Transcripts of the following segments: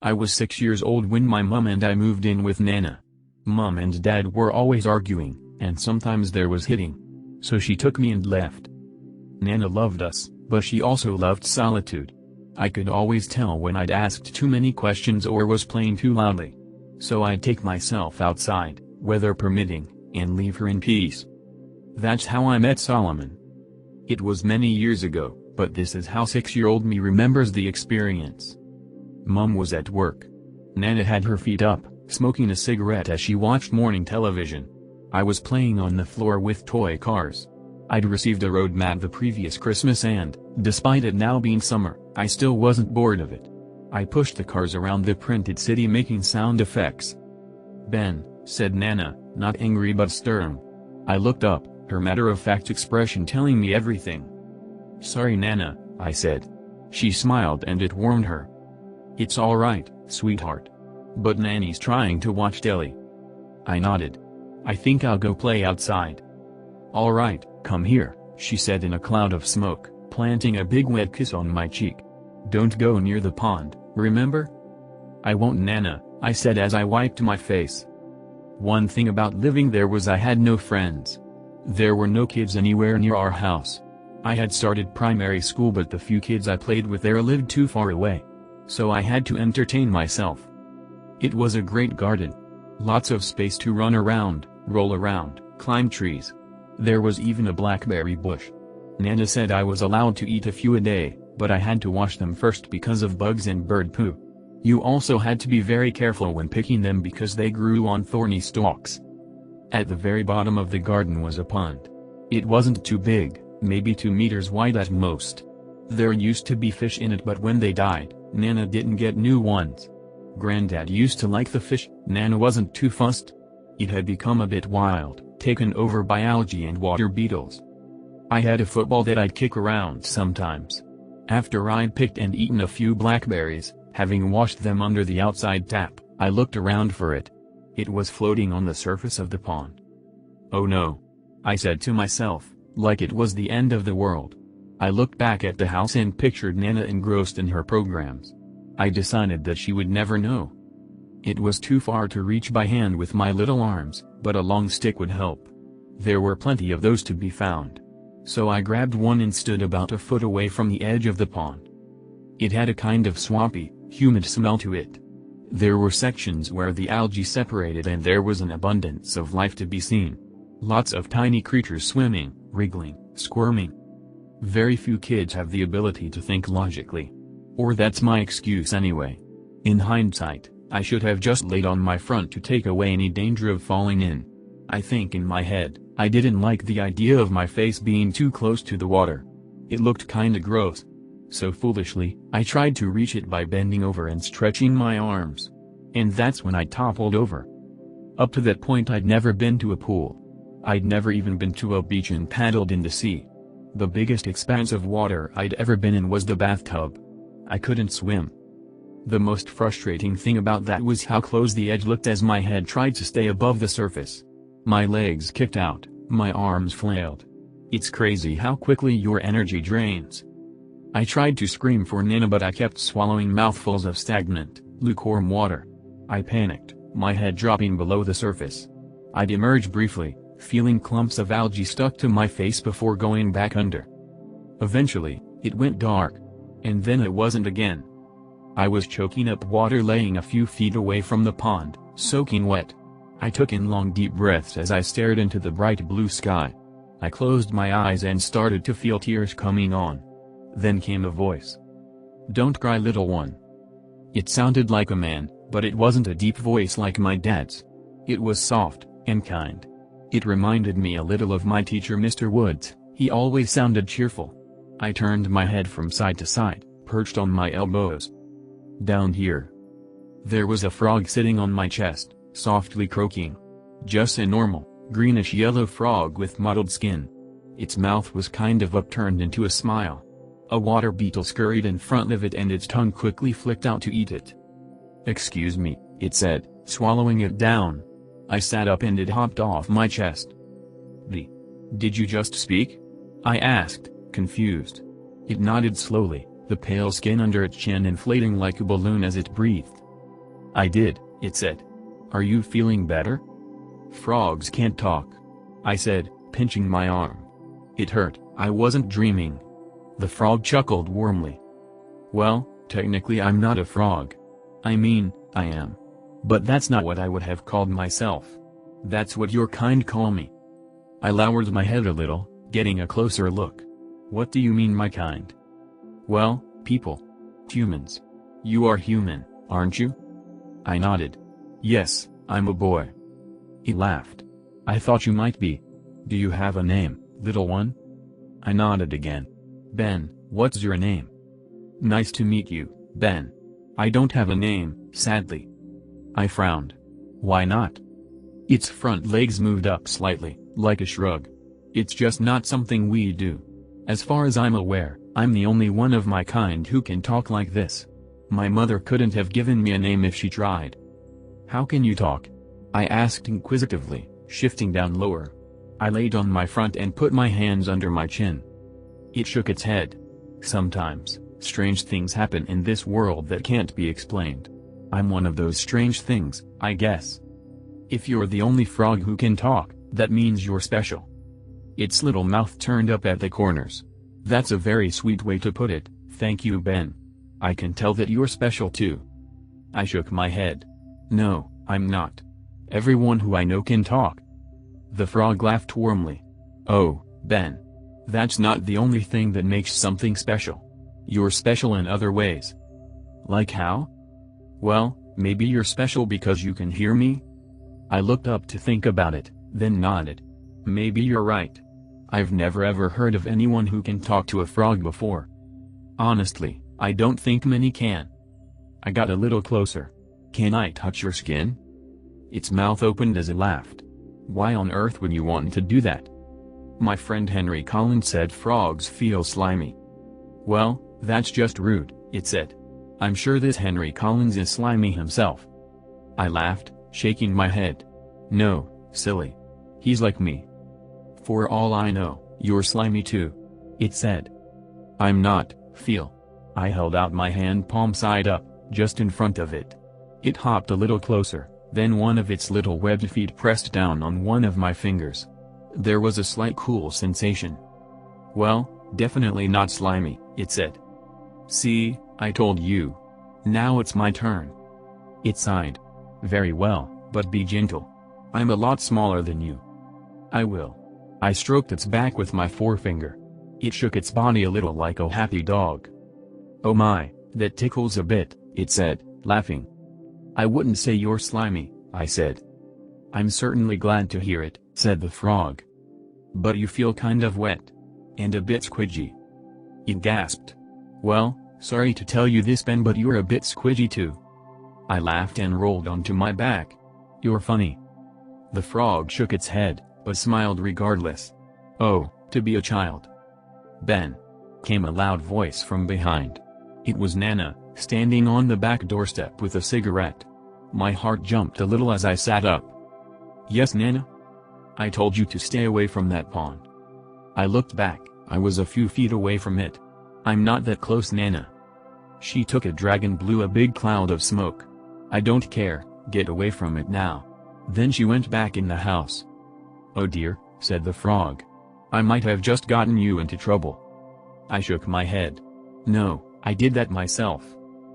I was 6 years old when my mum and I moved in with Nana. Mum and Dad were always arguing, and sometimes there was hitting. So she took me and left. Nana loved us, but she also loved solitude. I could always tell when I'd asked too many questions or was playing too loudly. So I'd take myself outside, weather permitting, and leave her in peace. That's how I met Solomon. It was many years ago, but this is how 6-year-old me remembers the experience. Mum was at work. Nana had her feet up, smoking a cigarette as she watched morning television. I was playing on the floor with toy cars. I'd received a road map the previous Christmas and, despite it now being summer, I still wasn't bored of it. I pushed the cars around the printed city making sound effects. "Ben," said Nana, not angry but stern. I looked up, her matter-of-fact expression telling me everything. "Sorry Nana," I said. She smiled and it warmed her. "It's alright, sweetheart. But Nanny's trying to watch telly." I nodded. "I think I'll go play outside." "Alright, come here," she said in a cloud of smoke, planting a big wet kiss on my cheek. "Don't go near the pond, remember?" "I won't Nana," I said as I wiped my face. One thing about living there was I had no friends. There were no kids anywhere near our house. I had started primary school but the few kids I played with there lived too far away. So I had to entertain myself. It was a great garden. Lots of space to run around, roll around, climb trees. There was even a blackberry bush. Nana said I was allowed to eat a few a day, but I had to wash them first because of bugs and bird poo. You also had to be very careful when picking them because they grew on thorny stalks. At the very bottom of the garden was a pond. It wasn't too big, maybe 2 meters wide at most. There used to be fish in it but when they died, Nana didn't get new ones. Granddad used to like the fish, Nana wasn't too fussed. It had become a bit wild, taken over by algae and water beetles. I had a football that I'd kick around sometimes. After I'd picked and eaten a few blackberries, having washed them under the outside tap, I looked around for it. It was floating on the surface of the pond. "Oh no," I said to myself, like it was the end of the world. I looked back at the house and pictured Nana engrossed in her programs. I decided that she would never know. It was too far to reach by hand with my little arms, but a long stick would help. There were plenty of those to be found. So I grabbed one and stood about a foot away from the edge of the pond. It had a kind of swampy, humid smell to it. There were sections where the algae separated and there was an abundance of life to be seen. Lots of tiny creatures swimming, wriggling, squirming. Very few kids have the ability to think logically. Or that's my excuse anyway. In hindsight, I should have just laid on my front to take away any danger of falling in. I think in my head, I didn't like the idea of my face being too close to the water. It looked kinda gross. So foolishly, I tried to reach it by bending over and stretching my arms. And that's when I toppled over. Up to that point I'd never been to a pool. I'd never even been to a beach and paddled in the sea. The biggest expanse of water I'd ever been in was the bathtub. I couldn't swim. The most frustrating thing about that was how close the edge looked as my head tried to stay above the surface. My legs kicked out, my arms flailed. It's crazy how quickly your energy drains. I tried to scream for Nana but I kept swallowing mouthfuls of stagnant, lukewarm water. I panicked, my head dropping below the surface. I'd emerge briefly, feeling clumps of algae stuck to my face before going back under. Eventually, it went dark. And then it wasn't again. I was choking up water laying a few feet away from the pond, soaking wet. I took in long deep breaths as I stared into the bright blue sky. I closed my eyes and started to feel tears coming on. Then came a voice. "Don't cry little one." It sounded like a man, but it wasn't a deep voice like my dad's. It was soft, and kind. It reminded me a little of my teacher Mr. Woods, he always sounded cheerful. I turned my head from side to side, perched on my elbows. Down here. There was a frog sitting on my chest, softly croaking. Just a normal, greenish-yellow frog with mottled skin. Its mouth was kind of upturned into a smile. A water beetle scurried in front of it and its tongue quickly flicked out to eat it. "Excuse me," it said, swallowing it down. I sat up and it hopped off my chest. Did you just speak?" I asked, confused. It nodded slowly, the pale skin under its chin inflating like a balloon as it breathed. I did, it said. Are you feeling better? Frogs can't talk, I said, pinching my arm. It hurt. I wasn't dreaming. The frog chuckled warmly. Well, technically I'm not a frog. I mean, I am. But that's not what I would have called myself. That's what your kind call me. I lowered my head a little, getting a closer look. What do you mean my kind? Well, people. Humans. You are human, aren't you? I nodded. Yes, I'm a boy. He laughed. I thought you might be. Do you have a name, little one? I nodded again. Ben, what's your name? Nice to meet you, Ben. I don't have a name, sadly. I frowned. Why not? Its front legs moved up slightly, like a shrug. It's just not something we do. As far as I'm aware, I'm the only one of my kind who can talk like this. My mother couldn't have given me a name if she tried. How can you talk? I asked inquisitively, shifting down lower. I laid on my front and put my hands under my chin. It shook its head. Sometimes, strange things happen in this world that can't be explained. I'm one of those strange things, I guess. If you're the only frog who can talk, that means you're special. Its little mouth turned up at the corners. That's a very sweet way to put it, thank you, Ben. I can tell that you're special too. I shook my head. No, I'm not. Everyone who I know can talk. The frog laughed warmly. Oh, Ben. That's not the only thing that makes something special. You're special in other ways. Like how? Well, maybe you're special because you can hear me? I looked up to think about it, then nodded. Maybe you're right. I've never ever heard of anyone who can talk to a frog before. Honestly, I don't think many can. I got a little closer. Can I touch your skin? Its mouth opened as it laughed. Why on earth would you want to do that? My friend Henry Collins said frogs feel slimy. Well, that's just rude, it said. I'm sure this Henry Collins is slimy himself. I laughed, shaking my head. No, silly. He's like me. For all I know, you're slimy too. It said. I'm not, feel. I held out my hand palm side up, just in front of it. It hopped a little closer, then one of its little webbed feet pressed down on one of my fingers. There was a slight cool sensation. Well, definitely not slimy, it said. See, I told you. Now it's my turn. It sighed. Very well, but be gentle. I'm a lot smaller than you. I will. I stroked its back with my forefinger. It shook its body a little like a happy dog. Oh my, that tickles a bit, it said, laughing. I wouldn't say you're slimy, I said. I'm certainly glad to hear it, said the frog. But you feel kind of wet. And a bit squidgy. It gasped. Well, sorry to tell you this, Ben, but you're a bit squidgy too. I laughed and rolled onto my back. You're funny. The frog shook its head, but smiled regardless. Oh, to be a child. Ben. Came a loud voice from behind. It was Nana, standing on the back doorstep with a cigarette. My heart jumped a little as I sat up. Yes, Nana? I told you to stay away from that pond. I looked back. I was a few feet away from it. I'm not that close, Nana. She took a drag and blew a big cloud of smoke. I don't care, get away from it now. Then she went back in the house. Oh dear, said the frog. I might have just gotten you into trouble. I shook my head. No, I did that myself.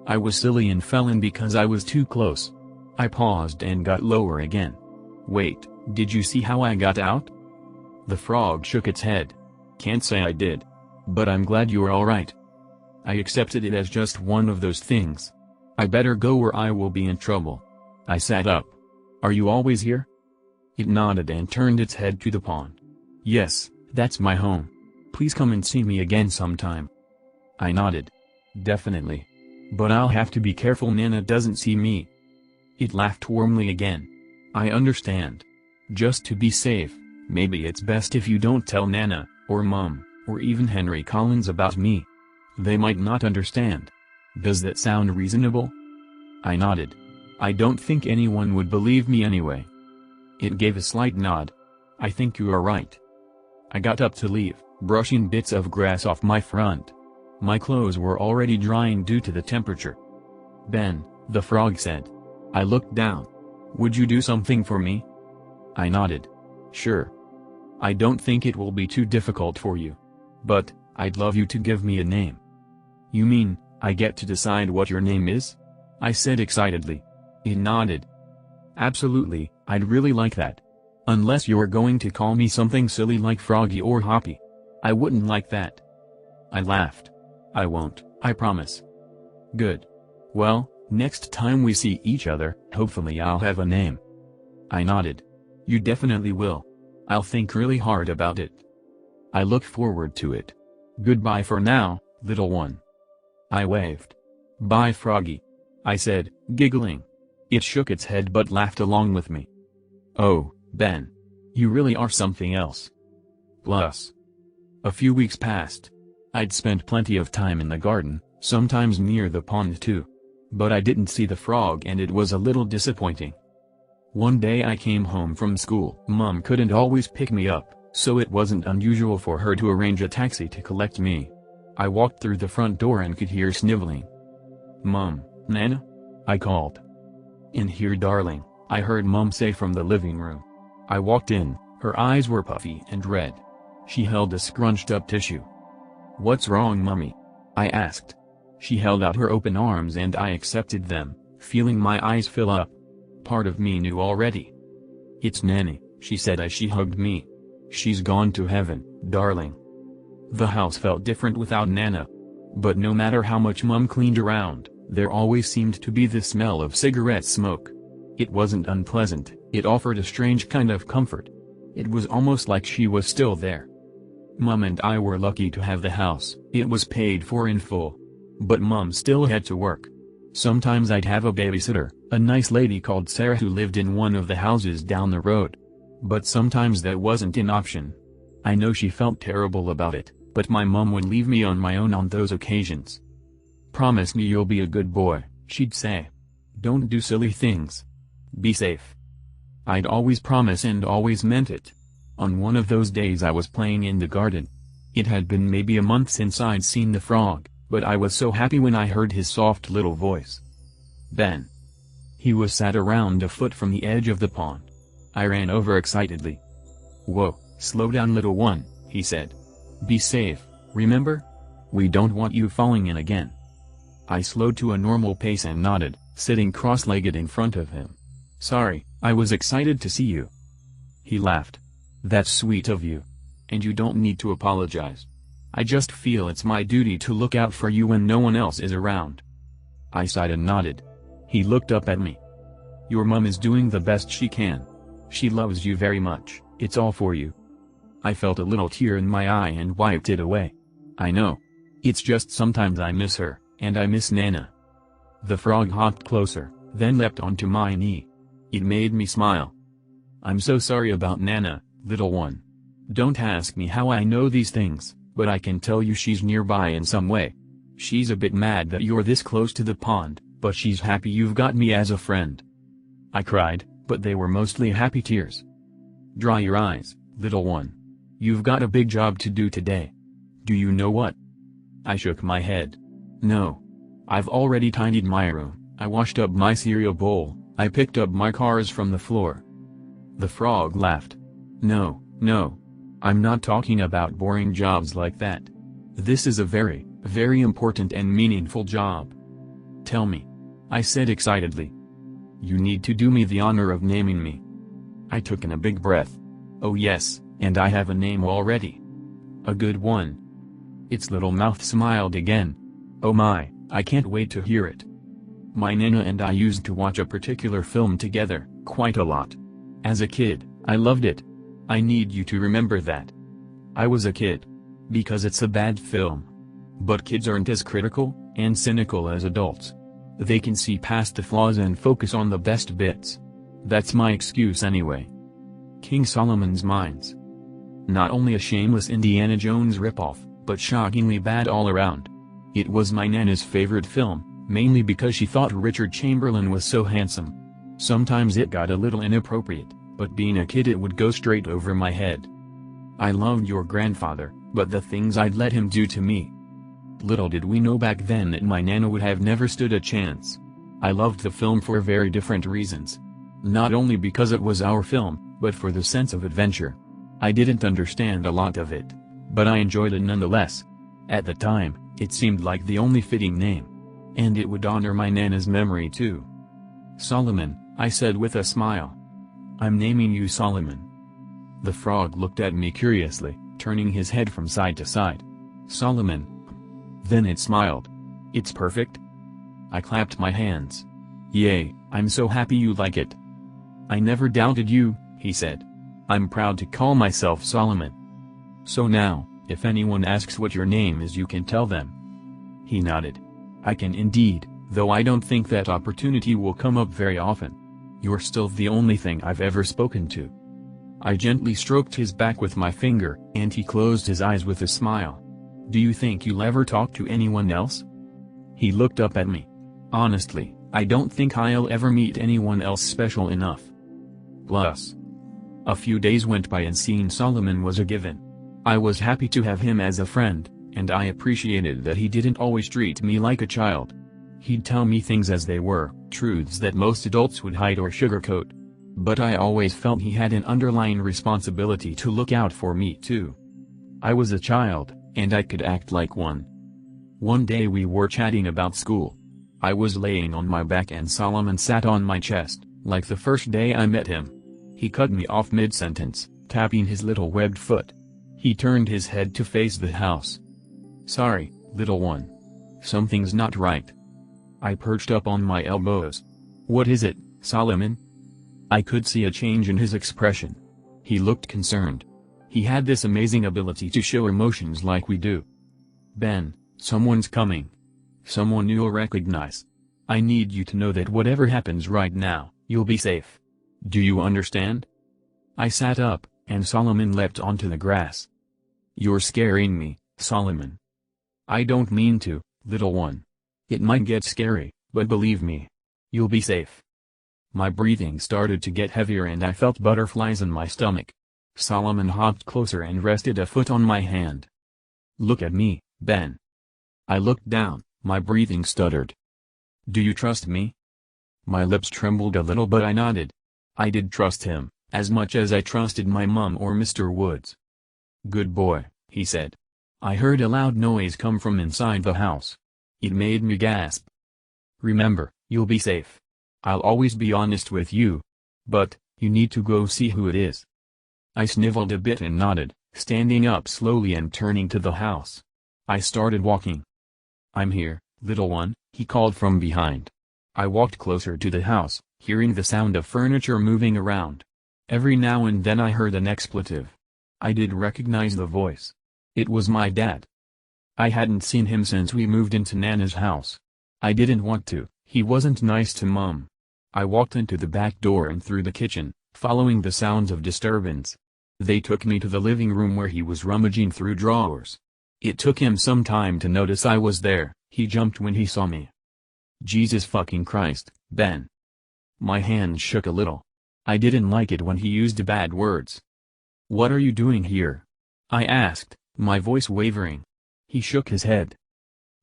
I was silly and fell in because I was too close. I paused and got lower again. Wait, did you see how I got out? The frog shook its head. Can't say I did. But I'm glad you're alright. I accepted it as just one of those things. I better go or I will be in trouble. I sat up. Are you always here? It nodded and turned its head to the pond. Yes, that's my home. Please come and see me again sometime. I nodded. Definitely. But I'll have to be careful Nana doesn't see me. It laughed warmly again. I understand. Just to be safe, maybe it's best if you don't tell Nana, or Mom, or even Henry Collins about me. They might not understand. Does that sound reasonable? I nodded. I don't think anyone would believe me anyway. It gave a slight nod. I think you are right. I got up to leave, brushing bits of grass off my front. My clothes were already drying due to the temperature. Ben, the frog said. I looked down. Would you do something for me? I nodded. Sure. I don't think it will be too difficult for you. But, I'd love you to give me a name. You mean, I get to decide what your name is? I said excitedly. It nodded. Absolutely, I'd really like that. Unless you're going to call me something silly like Froggy or Hoppy. I wouldn't like that. I laughed. I won't, I promise. Good. Well, next time we see each other, hopefully I'll have a name. I nodded. You definitely will. I'll think really hard about it. I look forward to it. Goodbye for now, little one. I waved. Bye, Froggy. I said, giggling. It shook its head but laughed along with me. Oh, Ben. You really are something else. Plus. A few weeks passed. I'd spent plenty of time in the garden, sometimes near the pond too. But I didn't see the frog and it was a little disappointing. One day I came home from school. Mom couldn't always pick me up, so it wasn't unusual for her to arrange a taxi to collect me. I walked through the front door and could hear sniveling. Mom, Nana? I called. In here, darling, I heard Mom say from the living room. I walked in, her eyes were puffy and red. She held a scrunched up tissue. What's wrong, Mommy? I asked. She held out her open arms and I accepted them, feeling my eyes fill up. Part of me knew already. It's Nanny, she said as she hugged me. She's gone to heaven, darling. The house felt different without Nana. But no matter how much Mom cleaned around, there always seemed to be the smell of cigarette smoke. It wasn't unpleasant, it offered a strange kind of comfort. It was almost like she was still there. Mom and I were lucky to have the house, it was paid for in full. But Mom still had to work. Sometimes I'd have a babysitter, a nice lady called Sarah who lived in one of the houses down the road. But sometimes that wasn't an option. I know she felt terrible about it, but my mom would leave me on my own on those occasions. Promise me you'll be a good boy, she'd say. Don't do silly things. Be safe. I'd always promise and always meant it. On one of those days I was playing in the garden. It had been maybe a month since I'd seen the frog, but I was so happy when I heard his soft little voice. Ben. He was sat around a foot from the edge of the pond. I ran over excitedly. Whoa, slow down little one, he said. Be safe, remember? We don't want you falling in again. I slowed to a normal pace and nodded, sitting cross-legged in front of him. Sorry, I was excited to see you. He laughed. That's sweet of you. And you don't need to apologize. I just feel it's my duty to look out for you when no one else is around. I sighed and nodded. He looked up at me. Your mom is doing the best she can. She loves you very much, it's all for you. I felt a little tear in my eye and wiped it away. I know. It's just sometimes I miss her, and I miss Nana. The frog hopped closer, then leapt onto my knee. It made me smile. I'm so sorry about Nana, little one. Don't ask me how I know these things, but I can tell you she's nearby in some way. She's a bit mad that you're this close to the pond, but she's happy you've got me as a friend. I cried, but they were mostly happy tears. Dry your eyes, little one. You've got a big job to do today. Do you know what? I shook my head. No. I've already tidied my room, I washed up my cereal bowl, I picked up my cars from the floor. The frog laughed. No, no. I'm not talking about boring jobs like that. This is a very, very important and meaningful job. Tell me. I said excitedly. You need to do me the honor of naming me. I took in a big breath. Oh yes, and I have a name already. A good one. Its little mouth smiled again. Oh my, I can't wait to hear it. My Nana and I used to watch a particular film together, quite a lot. As a kid, I loved it. I need you to remember that. I was a kid. Because it's a bad film. But kids aren't as critical and cynical as adults. They can see past the flaws and focus on the best bits. That's my excuse anyway. King Solomon's Mines. Not only a shameless Indiana Jones ripoff, but shockingly bad all around. It was my Nana's favorite film, mainly because she thought Richard Chamberlain was so handsome. Sometimes it got a little inappropriate, but being a kid it would go straight over my head. I loved your grandfather, but the things I'd let him do to me. Little did we know back then that my Nana would have never stood a chance. I loved the film for very different reasons. Not only because it was our film, but for the sense of adventure. I didn't understand a lot of it, but I enjoyed it nonetheless. At the time, it seemed like the only fitting name. And it would honor my Nana's memory too. Solomon, I said with a smile. I'm naming you Solomon. The frog looked at me curiously, turning his head from side to side. Solomon. Then it smiled. It's perfect? I clapped my hands. Yay, I'm so happy you like it. I never doubted you, he said. I'm proud to call myself Solomon. So now, if anyone asks what your name is, you can tell them. He nodded. I can indeed, though I don't think that opportunity will come up very often. You're still the only thing I've ever spoken to. I gently stroked his back with my finger, and he closed his eyes with a smile. Do you think you'll ever talk to anyone else? He looked up at me. Honestly, I don't think I'll ever meet anyone else special enough. Plus. A few days went by and seeing Solomon was a given. I was happy to have him as a friend, and I appreciated that he didn't always treat me like a child. He'd tell me things as they were, truths that most adults would hide or sugarcoat. But I always felt he had an underlying responsibility to look out for me too. I was a child, and I could act like one. One day we were chatting about school. I was laying on my back and Solomon sat on my chest, like the first day I met him. He cut me off mid-sentence, tapping his little webbed foot. He turned his head to face the house. Sorry, little one. Something's not right. I perched up on my elbows. What is it, Solomon? I could see a change in his expression. He looked concerned. He had this amazing ability to show emotions like we do. Ben, someone's coming. Someone you'll recognize. I need you to know that whatever happens right now, you'll be safe. Do you understand? I sat up, and Solomon leapt onto the grass. You're scaring me, Solomon. I don't mean to, little one. It might get scary, but believe me. You'll be safe. My breathing started to get heavier and I felt butterflies in my stomach. Solomon hopped closer and rested a foot on my hand. Look at me, Ben. I looked down, my breathing stuttered. Do you trust me? My lips trembled a little but I nodded. I did trust him, as much as I trusted my mom or Mr. Woods. Good boy, he said. I heard a loud noise come from inside the house. It made me gasp. Remember, you'll be safe. I'll always be honest with you. But, you need to go see who it is. I sniveled a bit and nodded, standing up slowly and turning to the house. I started walking. I'm here, little one, he called from behind. I walked closer to the house, hearing the sound of furniture moving around. Every now and then I heard an expletive. I did recognize the voice. It was my dad. I hadn't seen him since we moved into Nana's house. I didn't want to, he wasn't nice to Mom. I walked into the back door and through the kitchen, following the sounds of disturbance. They took me to the living room where he was rummaging through drawers. It took him some time to notice I was there. He jumped when he saw me. Jesus fucking Christ, Ben. My hands shook a little. I didn't like it when he used bad words. What are you doing here? I asked, my voice wavering. He shook his head.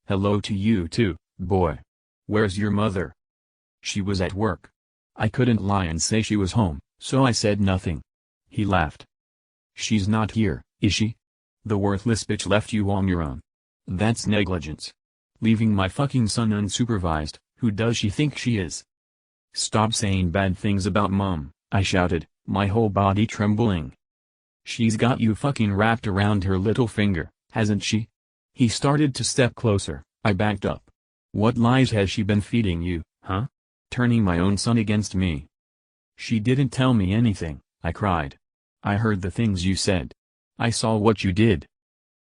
Hello to you too, boy. Where's your mother? She was at work. I couldn't lie and say she was home, so I said nothing. He laughed. She's not here, is she? The worthless bitch left you on your own. That's negligence. Leaving my fucking son unsupervised, who does she think she is? Stop saying bad things about Mom, I shouted, my whole body trembling. She's got you fucking wrapped around her little finger, hasn't she? He started to step closer, I backed up. What lies has she been feeding you, huh? Turning my own son against me. She didn't tell me anything, I cried. I heard the things you said. I saw what you did.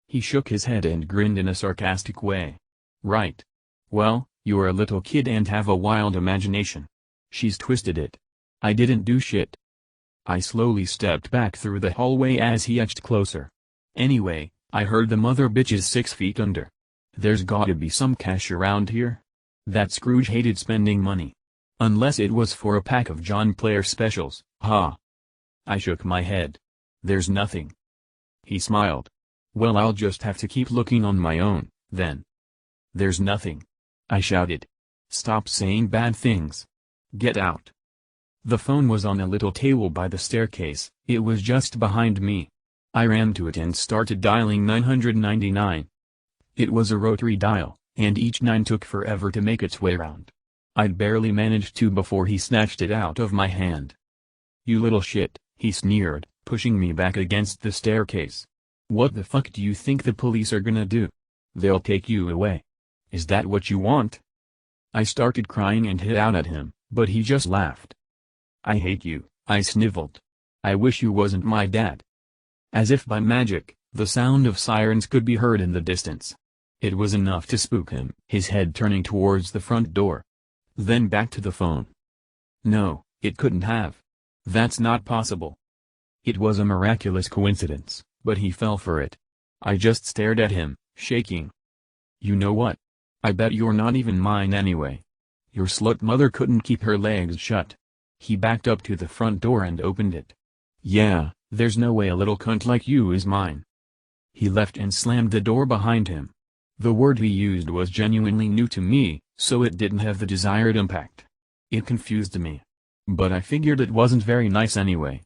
He shook his head and grinned in a sarcastic way. Right. Well, you're a little kid and have a wild imagination. She's twisted it. I didn't do shit. I slowly stepped back through the hallway as he edged closer. Anyway, I heard the mother bitch is 6 feet under. There's gotta be some cash around here. That Scrooge hated spending money. Unless it was for a pack of John Player specials, ha. I shook my head. There's nothing. He smiled. Well, I'll just have to keep looking on my own, then. There's nothing. I shouted. Stop saying bad things. Get out. The phone was on a little table by the staircase. It was just behind me. I ran to it and started dialing 999. It was a rotary dial, and each 9 took forever to make its way round. I'd barely managed to before he snatched it out of my hand. "You little shit," he sneered, pushing me back against the staircase. "What the fuck do you think the police are gonna do? They'll take you away. Is that what you want?" I started crying and hit out at him, but he just laughed. "I hate you," I sniveled. "I wish you wasn't my dad." As if by magic, the sound of sirens could be heard in the distance. It was enough to spook him, his head turning towards the front door. Then back to the phone. No, it couldn't have. That's not possible. It was a miraculous coincidence, but he fell for it. I just stared at him, shaking. "You know what? I bet you're not even mine anyway. Your slut mother couldn't keep her legs shut." He backed up to the front door and opened it. "Yeah, there's no way a little cunt like you is mine." He left and slammed the door behind him. The word he used was genuinely new to me, so it didn't have the desired impact. It confused me. But I figured it wasn't very nice anyway.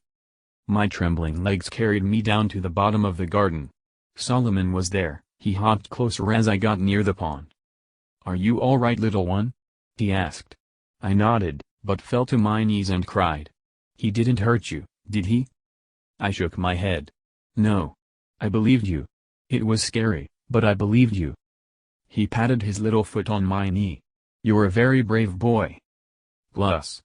My trembling legs carried me down to the bottom of the garden. Solomon was there. He hopped closer as I got near the pond. "Are you all right, little one?" he asked. I nodded, but fell to my knees and cried. "He didn't hurt you, did he?" I shook my head. "No. I believed you. It was scary, but I believed you." He patted his little foot on my knee. "You're a very brave boy." Plus.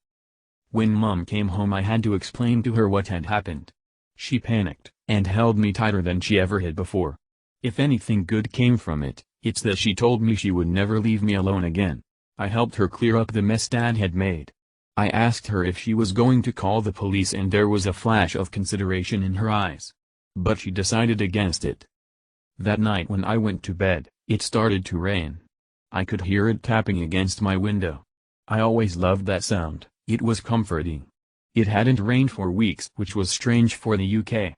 When Mom came home I had to explain to her what had happened. She panicked, and held me tighter than she ever had before. If anything good came from it, it's that she told me she would never leave me alone again. I helped her clear up the mess Dad had made. I asked her if she was going to call the police and there was a flash of consideration in her eyes. But she decided against it. That night when I went to bed, it started to rain. I could hear it tapping against my window. I always loved that sound. It was comforting. It hadn't rained for weeks, which was strange for the UK.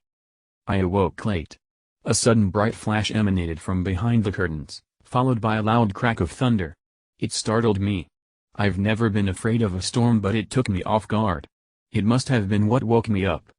I awoke late. A sudden bright flash emanated from behind the curtains, followed by a loud crack of thunder. It startled me. I've never been afraid of a storm, but it took me off guard. It must have been what woke me up.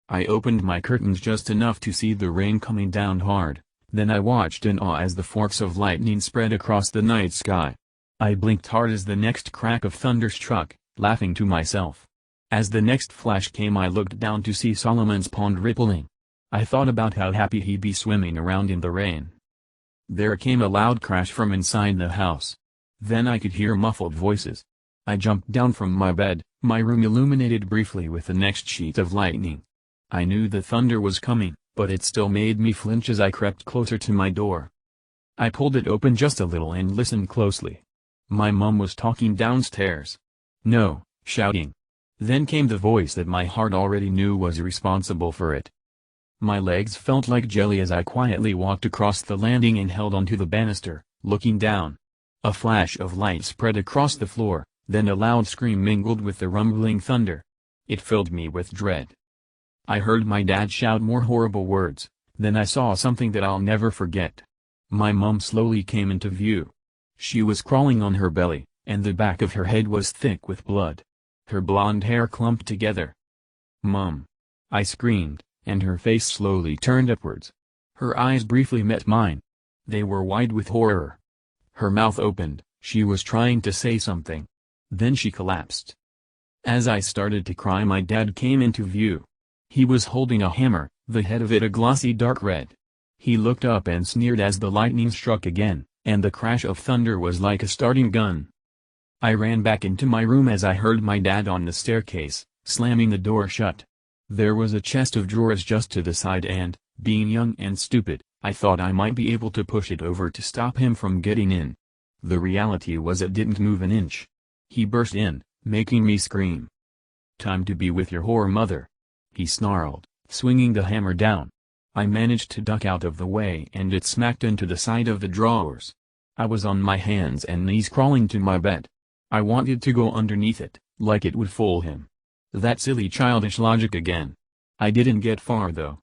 I opened my curtains just enough to see the rain coming down hard, then I watched in awe as the forks of lightning spread across the night sky. I blinked hard as the next crack of thunder struck, laughing to myself. As the next flash came I looked down to see Solomon's pond rippling. I thought about how happy he'd be swimming around in the rain. There came a loud crash from inside the house. Then I could hear muffled voices. I jumped down from my bed, my room illuminated briefly with the next sheet of lightning. I knew the thunder was coming, but it still made me flinch as I crept closer to my door. I pulled it open just a little and listened closely. My mom was talking downstairs. No, shouting. Then came the voice that my heart already knew was responsible for it. My legs felt like jelly as I quietly walked across the landing and held onto the banister, looking down. A flash of light spread across the floor, then a loud scream mingled with the rumbling thunder. It filled me with dread. I heard my dad shout more horrible words, then I saw something that I'll never forget. My mom slowly came into view. She was crawling on her belly, and the back of her head was thick with blood. Her blonde hair clumped together. "Mom!" I screamed, and her face slowly turned upwards. Her eyes briefly met mine. They were wide with horror. Her mouth opened, she was trying to say something. Then she collapsed. As I started to cry my dad came into view. He was holding a hammer, the head of it a glossy dark red. He looked up and sneered as the lightning struck again, and the crash of thunder was like a starting gun. I ran back into my room as I heard my dad on the staircase, slamming the door shut. There was a chest of drawers just to the side and, being young and stupid, I thought I might be able to push it over to stop him from getting in. The reality was it didn't move an inch. He burst in, making me scream. "Time to be with your whore mother," he snarled, swinging the hammer down. I managed to duck out of the way and it smacked into the side of the drawers. I was on my hands and knees crawling to my bed. I wanted to go underneath it, like it would fool him. That silly childish logic again. I didn't get far though.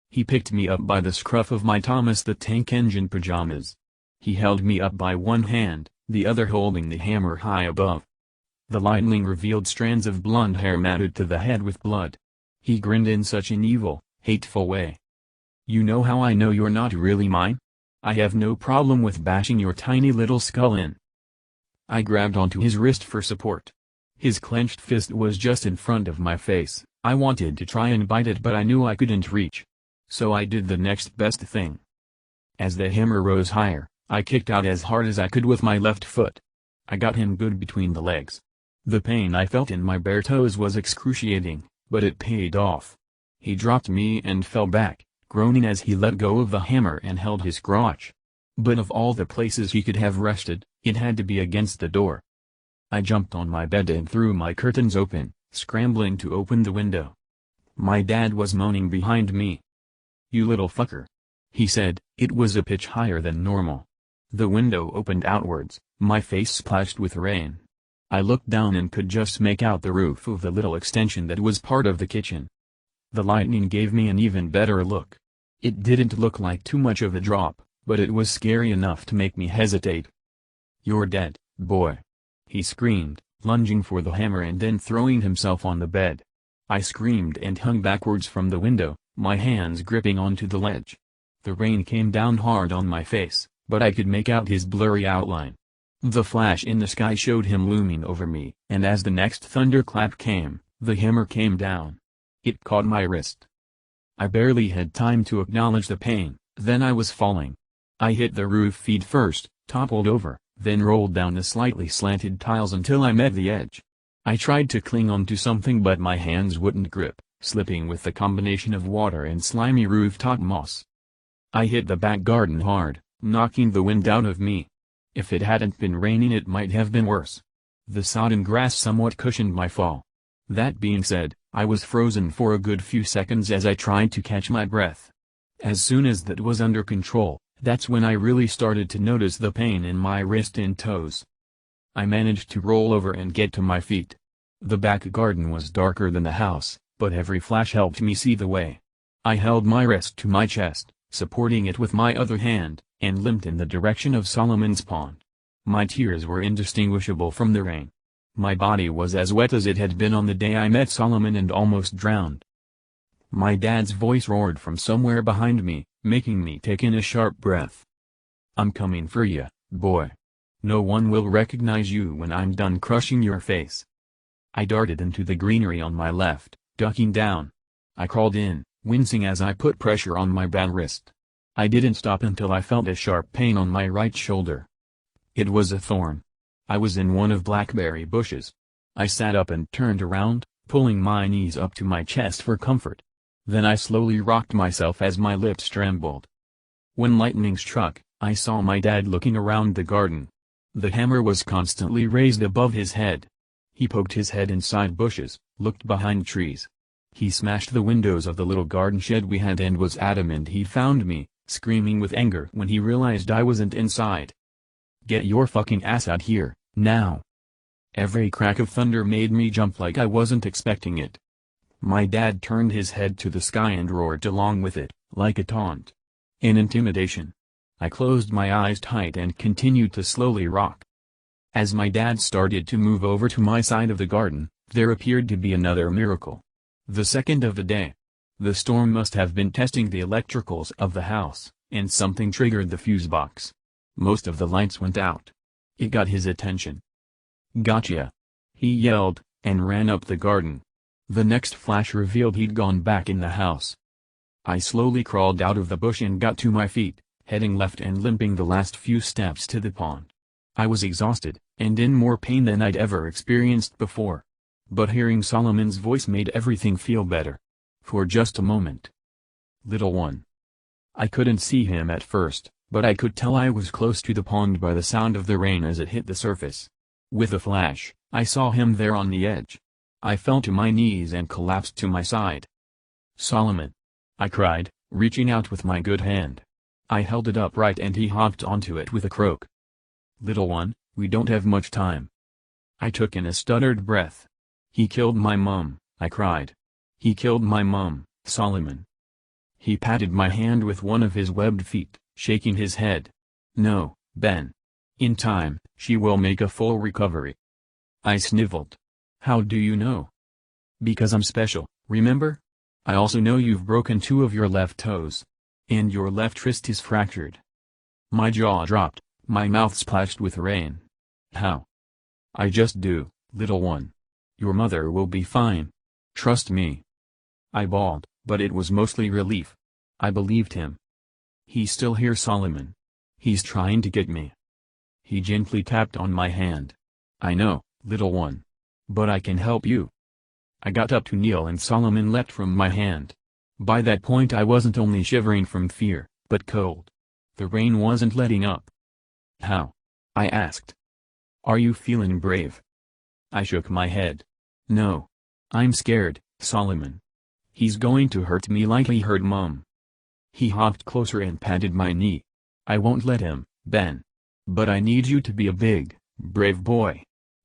He picked me up by the scruff of my Thomas the Tank Engine pajamas. He held me up by one hand, the other holding the hammer high above. The lightning revealed strands of blonde hair matted to the head with blood. He grinned in such an evil, hateful way. "You know how I know you're not really mine? I have no problem with bashing your tiny little skull in." I grabbed onto his wrist for support. His clenched fist was just in front of my face. I wanted to try and bite it, but I knew I couldn't reach. So I did the next best thing. As the hammer rose higher, I kicked out as hard as I could with my left foot. I got him good between the legs. The pain I felt in my bare toes was excruciating, but it paid off. He dropped me and fell back, groaning as he let go of the hammer and held his crotch. But of all the places he could have rested, it had to be against the door. I jumped on my bed and threw my curtains open, scrambling to open the window. My dad was moaning behind me. "You little fucker," he said. It was a pitch higher than normal. The window opened outwards, my face splashed with rain. I looked down and could just make out the roof of the little extension that was part of the kitchen. The lightning gave me an even better look. It didn't look like too much of a drop, but it was scary enough to make me hesitate. "You're dead, boy," he screamed, lunging for the hammer and then throwing himself on the bed. I screamed and hung backwards from the window, my hands gripping onto the ledge. The rain came down hard on my face, but I could make out his blurry outline. The flash in the sky showed him looming over me, and as the next thunderclap came, the hammer came down. It caught my wrist. I barely had time to acknowledge the pain, then I was falling. I hit the roof feet first, toppled over, then rolled down the slightly slanted tiles until I met the edge. I tried to cling onto something but my hands wouldn't grip, slipping with the combination of water and slimy rooftop moss. I hit the back garden hard, knocking the wind out of me. If it hadn't been raining it might have been worse. The sodden grass somewhat cushioned my fall. That being said, I was frozen for a good few seconds as I tried to catch my breath. As soon as that was under control, that's when I really started to notice the pain in my wrist and toes. I managed to roll over and get to my feet. The back garden was darker than the house, but every flash helped me see the way. I held my wrist to my chest, supporting it with my other hand, and limped in the direction of Solomon's pond. My tears were indistinguishable from the rain. My body was as wet as it had been on the day I met Solomon and almost drowned. My dad's voice roared from somewhere behind me, making me take in a sharp breath. "I'm coming for you, boy. No one will recognize you when I'm done crushing your face." I darted into the greenery on my left, ducking down. I crawled in, wincing as I put pressure on my bad wrist. I didn't stop until I felt a sharp pain on my right shoulder. It was a thorn. I was in one of blackberry bushes. I sat up and turned around, pulling my knees up to my chest for comfort. Then I slowly rocked myself as my lips trembled. When lightning struck, I saw my dad looking around the garden. The hammer was constantly raised above his head. He poked his head inside bushes, looked behind trees. He smashed the windows of the little garden shed we had and was adamant he found me, screaming with anger when he realized I wasn't inside. "Get your fucking ass out here, now!" Every crack of thunder made me jump like I wasn't expecting it. My dad turned his head to the sky and roared along with it, like a taunt. An intimidation. I closed my eyes tight and continued to slowly rock. As my dad started to move over to my side of the garden, there appeared to be another miracle. The second of the day. The storm must have been testing the electricals of the house, and something triggered the fuse box. Most of the lights went out. It got his attention. "Gotcha!" he yelled, and ran up the garden. The next flash revealed he'd gone back in the house. I slowly crawled out of the bush and got to my feet, heading left and limping the last few steps to the pond. I was exhausted, and in more pain than I'd ever experienced before. But hearing Solomon's voice made everything feel better. For just a moment. "Little one." I couldn't see him at first, but I could tell I was close to the pond by the sound of the rain as it hit the surface. With a flash, I saw him there on the edge. I fell to my knees and collapsed to my side. "Solomon!" I cried, reaching out with my good hand. I held it upright and he hopped onto it with a croak. "Little one, we don't have much time." I took in a stuttered breath. "He killed my mum," I cried. "He killed my mum, Solomon." He patted my hand with one of his webbed feet, shaking his head. "No, Ben. In time, she will make a full recovery. I sniveled. How do you know? Because I'm special, remember? I also know you've broken 2 of your left toes. And your left wrist is fractured. My jaw dropped, my mouth splashed with rain. How? I just do, little one. Your mother will be fine. Trust me. I bawled, but it was mostly relief. I believed him. He's still here, Solomon. He's trying to get me. He gently tapped on my hand. I know, little one. But I can help you. I got up to kneel and Solomon leapt from my hand. By that point I wasn't only shivering from fear, but cold. The rain wasn't letting up. How? I asked. Are you feeling brave? I shook my head. No. I'm scared, Solomon. He's going to hurt me like he hurt Mom. He hopped closer and patted my knee. I won't let him, Ben. But I need you to be a big, brave boy.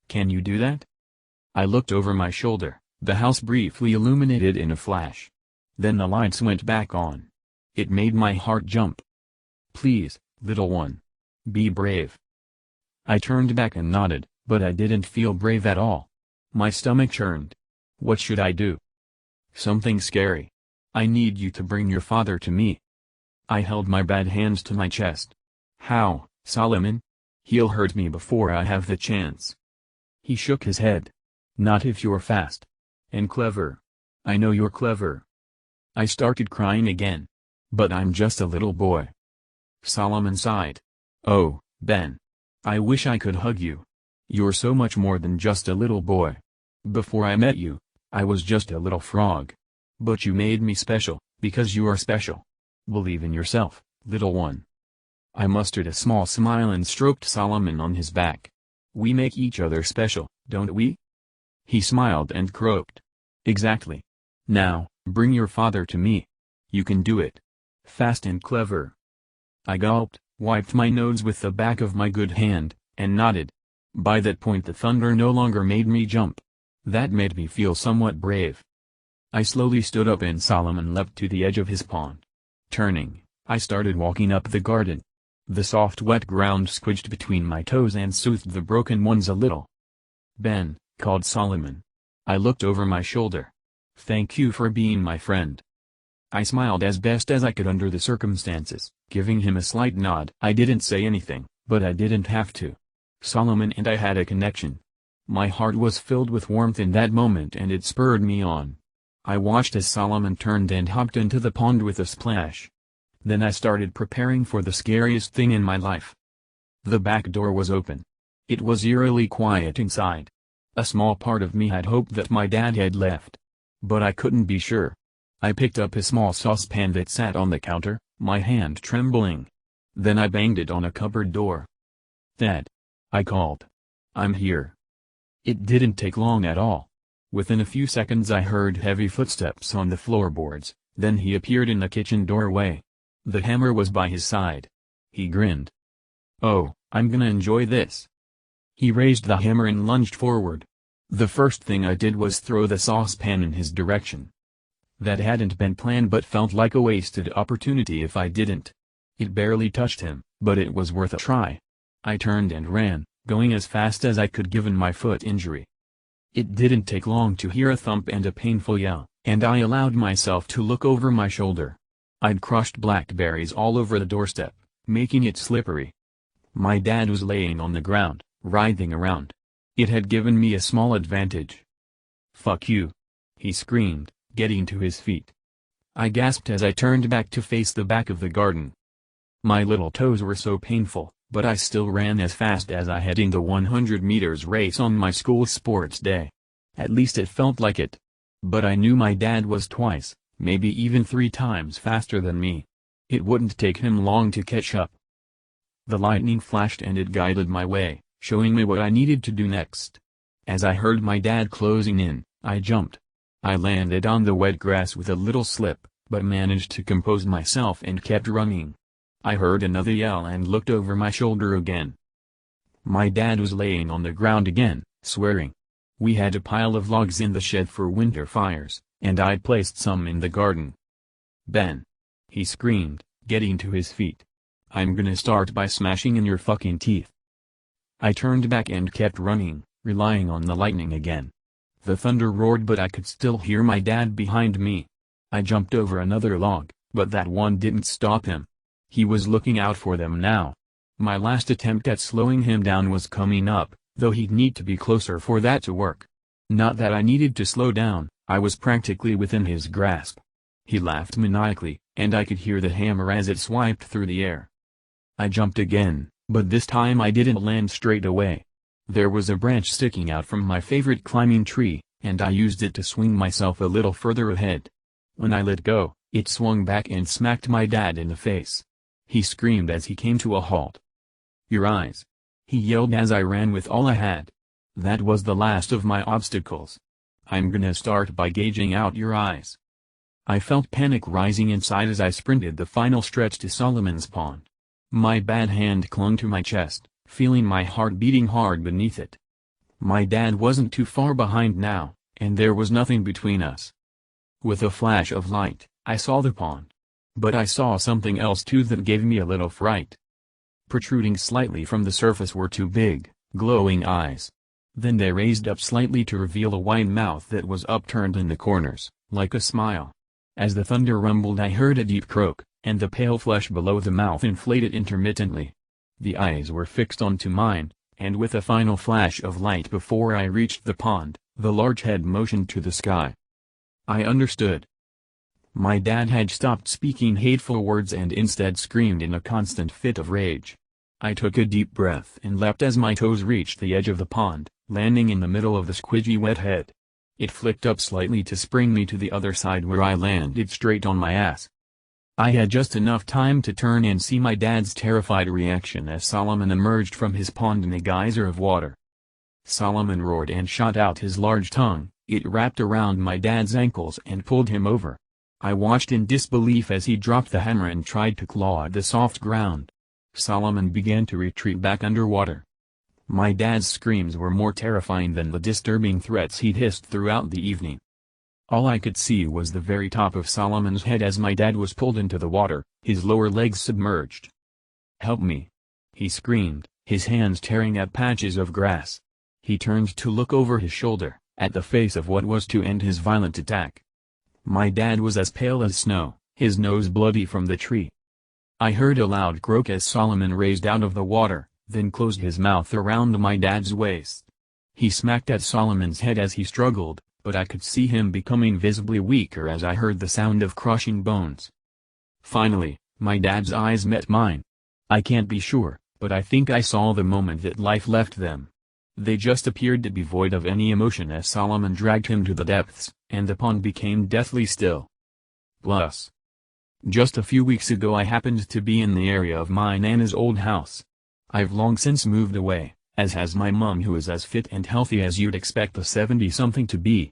Can you do that? I looked over my shoulder, the house briefly illuminated in a flash. Then the lights went back on. It made my heart jump. Please, little one. Be brave. I turned back and nodded, but I didn't feel brave at all. My stomach churned. What should I do? Something scary. I need you to bring your father to me. I held my bad hands to my chest. How, Solomon? He'll hurt me before I have the chance. He shook his head. Not if you're fast. And clever. I know you're clever. I started crying again. But I'm just a little boy. Solomon sighed. Oh, Ben. I wish I could hug you. You're so much more than just a little boy. Before I met you, I was just a little frog. But you made me special, because you are special. Believe in yourself, little one. I mustered a small smile and stroked Solomon on his back. We make each other special, don't we? He smiled and croaked. Exactly. Now, bring your father to me. You can do it. Fast and clever. I gulped, wiped my nose with the back of my good hand, and nodded. By that point the thunder no longer made me jump. That made me feel somewhat brave. I slowly stood up and Solomon leapt to the edge of his pond. Turning, I started walking up the garden. The soft wet ground squidged between my toes and soothed the broken ones a little. Ben, called Solomon. I looked over my shoulder. Thank you for being my friend. I smiled as best as I could under the circumstances, giving him a slight nod. I didn't say anything, but I didn't have to. Solomon and I had a connection. My heart was filled with warmth in that moment and it spurred me on. I watched as Solomon turned and hopped into the pond with a splash. Then I started preparing for the scariest thing in my life. The back door was open. It was eerily quiet inside. A small part of me had hoped that my dad had left. But I couldn't be sure. I picked up a small saucepan that sat on the counter, my hand trembling. Then I banged it on a cupboard door. Dad. I called. I'm here. It didn't take long at all. Within a few seconds I heard heavy footsteps on the floorboards, then he appeared in the kitchen doorway. The hammer was by his side. He grinned. Oh, I'm gonna enjoy this. He raised the hammer and lunged forward. The first thing I did was throw the saucepan in his direction. That hadn't been planned but felt like a wasted opportunity if I didn't. It barely touched him, but it was worth a try. I turned and ran, going as fast as I could given my foot injury. It didn't take long to hear a thump and a painful yell, and I allowed myself to look over my shoulder. I'd crushed blackberries all over the doorstep, making it slippery. My dad was laying on the ground, writhing around. It had given me a small advantage. Fuck you. He screamed, getting to his feet. I gasped as I turned back to face the back of the garden. My little toes were so painful, but I still ran as fast as I had in the 100 meters race on my school sports day. At least it felt like it. But I knew my dad was twice, maybe even 3 times faster than me. It wouldn't take him long to catch up. The lightning flashed and it guided my way, showing me what I needed to do next. As I heard my dad closing in, I jumped. I landed on the wet grass with a little slip, but managed to compose myself and kept running. I heard another yell and looked over my shoulder again. My dad was laying on the ground again, swearing. We had a pile of logs in the shed for winter fires, and I'd placed some in the garden. Ben. He screamed, getting to his feet. I'm gonna start by smashing in your fucking teeth. I turned back and kept running, relying on the lightning again. The thunder roared, but I could still hear my dad behind me. I jumped over another log, but that one didn't stop him. He was looking out for them now. My last attempt at slowing him down was coming up, though he'd need to be closer for that to work. Not that I needed to slow down, I was practically within his grasp. He laughed maniacally, and I could hear the hammer as it swiped through the air. I jumped again, but this time I didn't land straight away. There was a branch sticking out from my favorite climbing tree, and I used it to swing myself a little further ahead. When I let go, it swung back and smacked my dad in the face. He screamed as he came to a halt. "Your eyes!" he yelled as I ran with all I had. That was the last of my obstacles. "I'm gonna start by gauging out your eyes." I felt panic rising inside as I sprinted the final stretch to Solomon's Pond. My bad hand clung to my chest, feeling my heart beating hard beneath it. My dad wasn't too far behind now, and there was nothing between us. With a flash of light, I saw the pond. But I saw something else too that gave me a little fright. Protruding slightly from the surface were two big, glowing eyes. Then they raised up slightly to reveal a wide mouth that was upturned in the corners, like a smile. As the thunder rumbled, I heard a deep croak, and the pale flesh below the mouth inflated intermittently. The eyes were fixed onto mine, and with a final flash of light before I reached the pond, the large head motioned to the sky. I understood. My dad had stopped speaking hateful words and instead screamed in a constant fit of rage. I took a deep breath and leapt as my toes reached the edge of the pond, landing in the middle of the squidgy wet head. It flicked up slightly to spring me to the other side, where I landed straight on my ass. I had just enough time to turn and see my dad's terrified reaction as Solomon emerged from his pond in a geyser of water. Solomon roared and shot out his large tongue. It wrapped around my dad's ankles and pulled him over. I watched in disbelief as he dropped the hammer and tried to claw at the soft ground. Solomon began to retreat back underwater. My dad's screams were more terrifying than the disturbing threats he'd hissed throughout the evening. All I could see was the very top of Solomon's head as my dad was pulled into the water, his lower legs submerged. "Help me!" he screamed, his hands tearing at patches of grass. He turned to look over his shoulder, at the face of what was to end his violent attack. My dad was as pale as snow, his nose bloody from the tree. I heard a loud croak as Solomon raised out of the water, then closed his mouth around my dad's waist. He smacked at Solomon's head as he struggled, but I could see him becoming visibly weaker as I heard the sound of crushing bones. Finally, my dad's eyes met mine. I can't be sure, but I think I saw the moment that life left them. They just appeared to be void of any emotion as Solomon dragged him to the depths, and the pond became deathly still. Plus, just a few weeks ago I happened to be in the area of my Nana's old house. I've long since moved away, as has my mum, who is as fit and healthy as you'd expect a 70-something to be.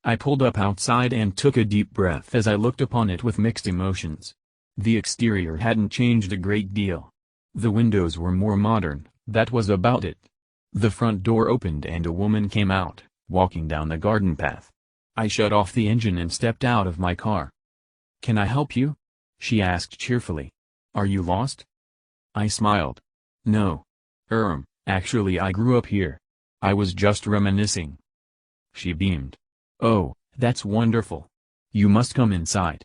I pulled up outside and took a deep breath as I looked upon it with mixed emotions. The exterior hadn't changed a great deal. The windows were more modern, that was about it. The front door opened and a woman came out, walking down the garden path. I shut off the engine and stepped out of my car. "Can I help you?" she asked cheerfully. "Are you lost?" I smiled. "No. Actually I grew up here. I was just reminiscing." She beamed. "Oh, that's wonderful. You must come inside."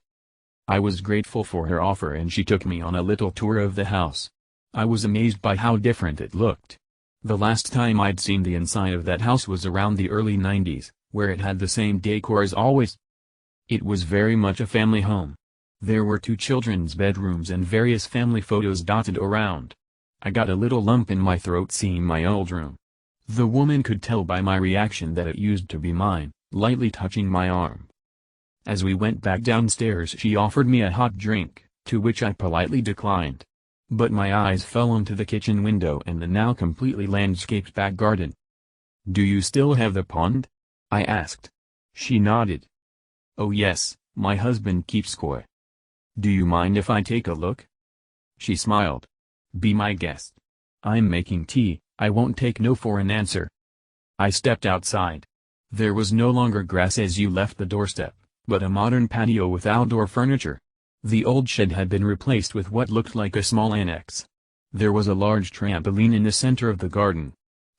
I was grateful for her offer and she took me on a little tour of the house. I was amazed by how different it looked. The last time I'd seen the inside of that house was around the early 90s, where it had the same decor as always. It was very much a family home. There were 2 children's bedrooms and various family photos dotted around. I got a little lump in my throat seeing my old room. The woman could tell by my reaction that it used to be mine, lightly touching my arm. As we went back downstairs she offered me a hot drink, to which I politely declined. But my eyes fell onto the kitchen window and the now completely landscaped back garden. "Do you still have the pond?" I asked. She nodded. "Oh yes, my husband keeps koi. Do you mind if I take a look?" She smiled. "Be my guest. I'm making tea, I won't take no for an answer." I stepped outside. There was no longer grass as you left the doorstep, but a modern patio with outdoor furniture. The old shed had been replaced with what looked like a small annex. There was a large trampoline in the center of the garden.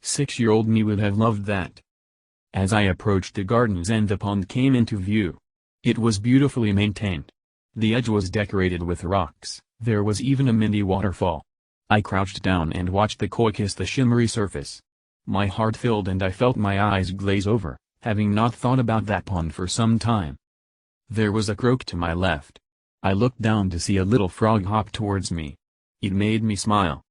6-year-old me would have loved that. As I approached the gardens and the pond came into view. It was beautifully maintained. The edge was decorated with rocks, there was even a mini waterfall. I crouched down and watched the koi kiss the shimmery surface. My heart filled and I felt my eyes glaze over, having not thought about that pond for some time. There was a croak to my left. I looked down to see a little frog hop towards me. It made me smile.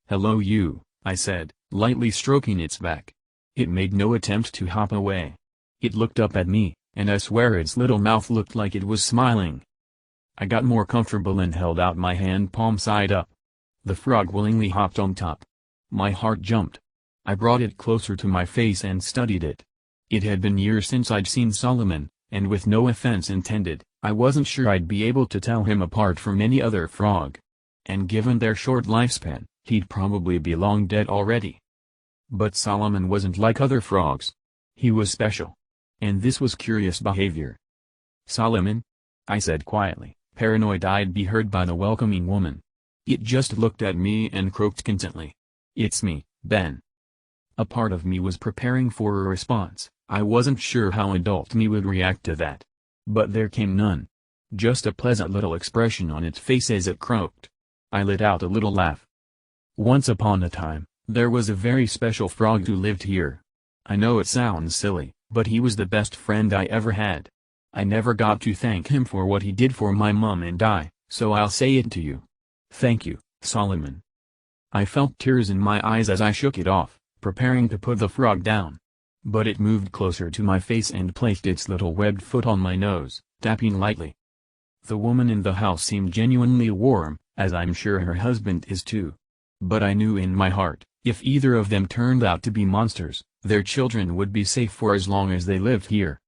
"Hello you," I said, lightly stroking its back. It made no attempt to hop away. It looked up at me, and I swear its little mouth looked like it was smiling. I got more comfortable and held out my hand palm side up. The frog willingly hopped on top. My heart jumped. I brought it closer to my face and studied it. It had been years since I'd seen Solomon, and with no offense intended, I wasn't sure I'd be able to tell him apart from any other frog. And given their short lifespan, he'd probably be long dead already. But Solomon wasn't like other frogs. He was special. And this was curious behavior. "Solomon?" I said quietly, paranoid I'd be heard by the welcoming woman. It just looked at me and croaked contently. "It's me, Ben." A part of me was preparing for a response. I wasn't sure how adult me would react to that. But there came none. Just a pleasant little expression on its face as it croaked. I let out a little laugh. "Once upon a time, there was a very special frog who lived here. I know it sounds silly, but he was the best friend I ever had. I never got to thank him for what he did for my mom and I, so I'll say it to you. Thank you, Solomon." I felt tears in my eyes as I shook it off, preparing to put the frog down. But it moved closer to my face and placed its little webbed foot on my nose, tapping lightly. The woman in the house seemed genuinely warm, as I'm sure her husband is too. But I knew in my heart, if either of them turned out to be monsters, their children would be safe for as long as they lived here.